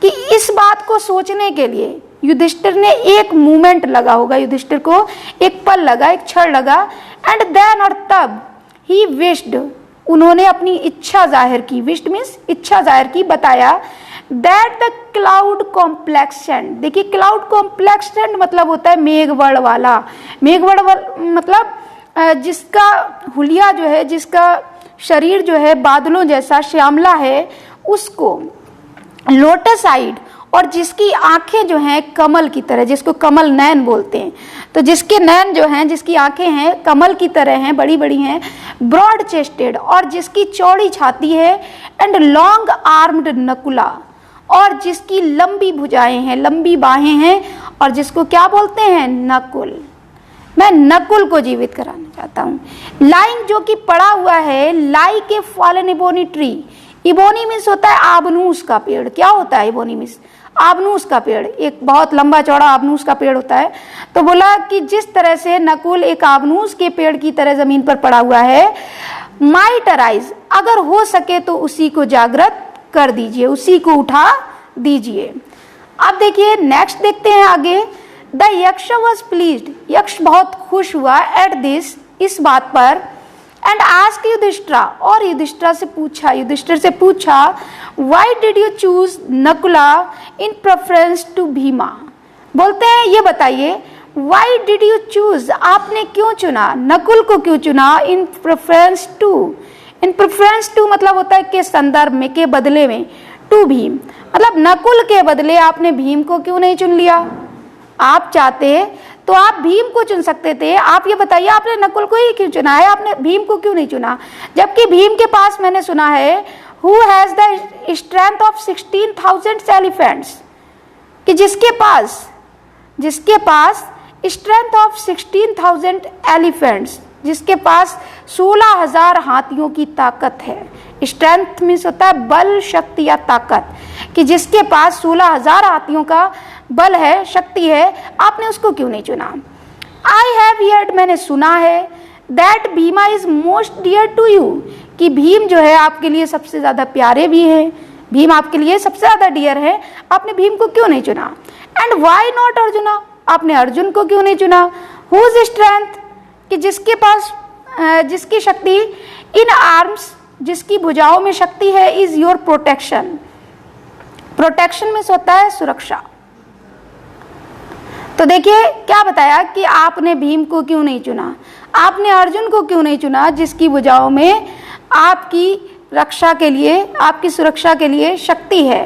S1: कि इस बात को सोचने के लिए युधिष्ठिर ने एक मोमेंट लगा होगा, युधिष्ठिर को एक पल लगा, एक क्षण लगा। एंड देन, और तब, ही विश्ड, उन्होंने अपनी इच्छा जाहिर की, विश्ड मीन्स इच्छा जाहिर की, बताया, दैट द क्लाउड कॉम्प्लेक्सेंट, देखिए क्लाउड कॉम्प्लेक्सेंट मतलब होता है मेघवर्ण वाला, मेघवर्ण मतलब जिसका हुलिया जो है, जिसका शरीर जो है बादलों जैसा श्यामला है, उसको लोटस आइड, और जिसकी आंखें जो हैं कमल की तरह, जिसको कमल नयन बोलते हैं, तो जिसके नयन जो हैं, जिसकी आंखें हैं कमल की तरह हैं, बड़ी बड़ी हैं, ब्रॉड चेस्टेड, और जिसकी चौड़ी छाती है, एंड लॉन्ग आर्म्ड नकुला, और जिसकी लंबी भुजाएं हैं, लंबी बाहें हैं, और जिसको क्या बोलते हैं, नकुल। मैं नकुल को जीवित कराना चाहता हूँ। लाइंग जो कि पड़ा हुआ है, like a fallen ebony tree. Ebony means होता है आबनूस का पेड़। क्या होता है इबोनी मीन्स? आबनूस का पेड़, एक बहुत लंबा चौड़ा आबनूस का पेड़ होता है। तो बोला कि जिस तरह से नकुल एक आबनूस के पेड़ की तरह जमीन पर पड़ा हुआ है, माइट अराइज, अगर हो सके तो उसी को जागृत कर दीजिए, उसी को उठा दीजिए। अब देखिए नेक्स्ट देखते हैं आगे। द यक्ष वॉज प्लीज्ड, यक्ष बहुत खुश हुआ एट दिस, इस बात पर, एंड आस्क युधिष्ठिरा, और युधिष्ठिर से पूछा why did you choose Nakula in preference to Bhima. बोलते हैं ये बताइए वाई डिड यू चूज, आपने क्यों चुना, नकुल को क्यों चुना, in preference to. In preference to मतलब होता है के संदर्भ में, के बदले में, टू भीम, मतलब नकुल के बदले आपने भीम को क्यों नहीं चुन लिया। आप चाहते तो आप भीम को चुन सकते थे। आप ये बताइए आपने नकुल को ही क्यों चुना है, आपने भीम को क्यों नहीं चुना। जबकि भीम के पास मैंने सुना है who has the strength of 16,000 elephants, कि जिसके पास स्ट्रेंथ ऑफ 16,000 एलिफेंट्स, जिसके पास 16,000 हाथियों की ताकत है। स्ट्रेंथ मीन्स होता है बल, शक्ति या ताकत, कि जिसके पास 16,000 हाथियों का बल है, शक्ति है, आपने उसको क्यों नहीं चुना। आई हैव हियर्ड, मैंने सुना है, that Bhima is most dear to you, कि भीम जो है आपके लिए सबसे ज्यादा प्यारे भी है, भीम आपके लिए सबसे ज्यादा डियर है, आपने भीम को क्यों नहीं चुना। एंड वाई नॉट अर्जुना, आपने अर्जुन को क्यों नहीं चुना। हुज स्ट्रेंथ, कि जिसके पास जिसकी शक्ति, इन आर्म्स, जिसकी भुजाओं में शक्ति है, इज योर प्रोटेक्शन। प्रोटेक्शन में होता है सुरक्षा। तो देखिए क्या बताया कि आपने भीम को क्यों नहीं चुना, आपने अर्जुन को क्यों नहीं चुना, जिसकी भुजाओं में आपकी रक्षा के लिए, आपकी सुरक्षा के लिए शक्ति है।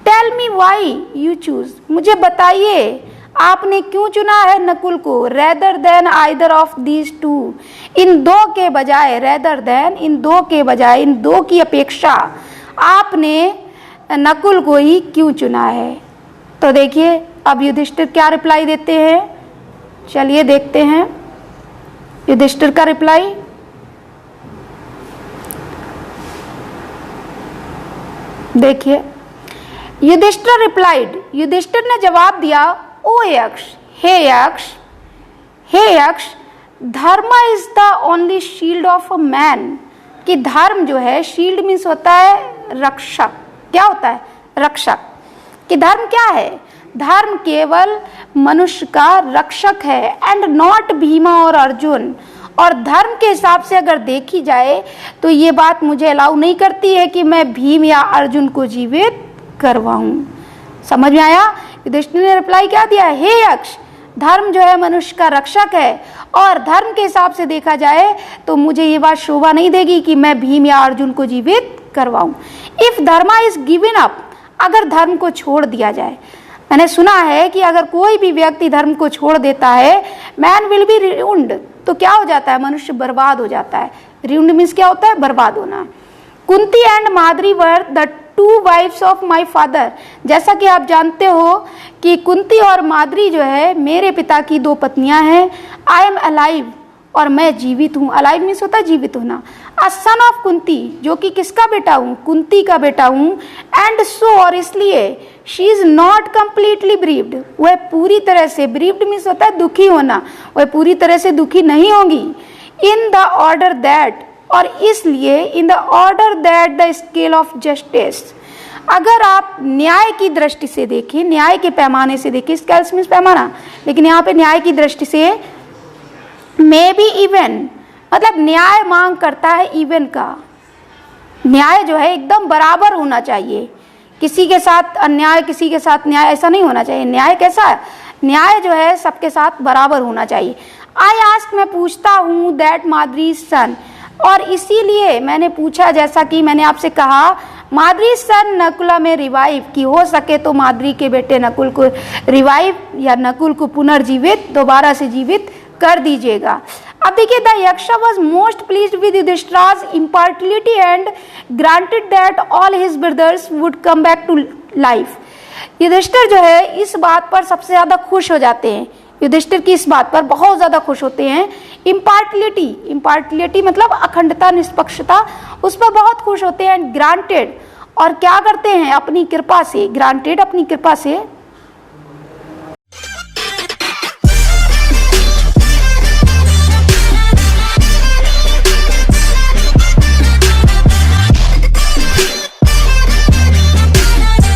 S1: Tell me why you choose, मुझे बताइए आपने क्यों चुना है नकुल को। Rather than either of these two, इन दो के बजाय, रेदर देन इन दो के बजाय, इन दो की अपेक्षा आपने नकुल को ही क्यों चुना है। तो देखिए अब युधिष्ठिर क्या रिप्लाई देते हैं, चलिए देखते हैं युधिष्ठिर का रिप्लाई। देखिए युधिष्ठिर रिप्लाइड, युधिष्ठिर ने जवाब दिया, ओ यक्ष, हे यक्ष, हे यक्ष, धर्म is the only shield of a man, कि धर्म जो है, शील्ड मीन्स होता है रक्षक। क्या होता है, रक्षक। कि धर्म क्या है, धर्म केवल मनुष्य का रक्षक है, एंड नॉट भीमा और अर्जुन। और धर्म के हिसाब से अगर देखी जाए तो ये बात मुझे अलाउ नहीं करती है कि मैं भीम या अर्जुन को जीवित करवाऊं। समझ में आया। युधिष्ठिर ने रिप्लाई क्या दिया, हे यक्ष, धर्म जो है मनुष्य का रक्षक है, और धर्म के हिसाब से देखा जाए तो मुझे ये बात शोभा नहीं देगी कि मैं भीम या अर्जुन को जीवित करवाऊं। If Dharma is given up, अगर धर्म को छोड़ दिया जाए, मैंने सुना है कि अगर कोई भी व्यक्ति धर्म को छोड़ देता है, मैन विल बी रिउंड, तो क्या हो जाता है, मनुष्य बर्बाद हो जाता है। रिउंड मीन्स क्या होता है, बर्बाद होना। Kunti and Madri were the two wives of my father, जैसा कि आप जानते हो कि कुंती और माद्री जो है मेरे पिता की दो पत्नियां हैं। आई एम अलाइव, और मैं जीवित हूँ। अलाइव मीन्स होता है जीवित होना। अ सन ऑफ कुंती, जो कि किसका बेटा हूँ, कुंती का बेटा हूँ। एंड सो, और इसलिए, शी इज नॉट कंप्लीटली ब्रीव्ड, वह पूरी तरह से, ब्रीव्ड मीन्स होता है दुखी होना, वह पूरी तरह से दुखी नहीं होगी। इन द ऑर्डर दैट, और इसलिए, in the order that the scale of justice, अगर आप न्याय की दृष्टि से देखें, न्याय के पैमाने से देखें, स्केल्स मीन्स पैमाना, लेकिन यहाँ पे न्याय की दृष्टि से, मे बी इवन, मतलब न्याय मांग करता है इवन का। न्याय जो है एकदम बराबर होना चाहिए, किसी के साथ अन्याय, किसी के साथ न्याय, ऐसा नहीं होना चाहिए। न्याय कैसा है, न्याय जो है सबके साथ बराबर होना चाहिए। आई आस्क, मैं पूछता हूँ, दैट माद्री सन, और इसीलिए मैंने पूछा, जैसा कि मैंने आपसे कहा, माद्री सन नकुला में रिवाइव, कि हो सके तो माद्री के बेटे नकुल को रिवाइव या नकुल को पुनर्जीवित, दोबारा से जीवित कर दीजिएगा। अब देखिए, the Yaksha was most pleased with Yudhishthira's impartiality and granted that all his brothers would come back to life. Yudhishthir जो है इस बात पर सबसे ज्यादा खुश हो जाते हैं, युधिष्ठिर की इस बात पर बहुत ज्यादा खुश होते हैं। इम्पार्टिलिटी, इम्पार्टिलिटी मतलब अखंडता, निष्पक्षता, उस पर बहुत खुश होते हैं। ग्रांटेड, और क्या करते हैं, अपनी कृपा से, ग्रांटेड अपनी कृपा से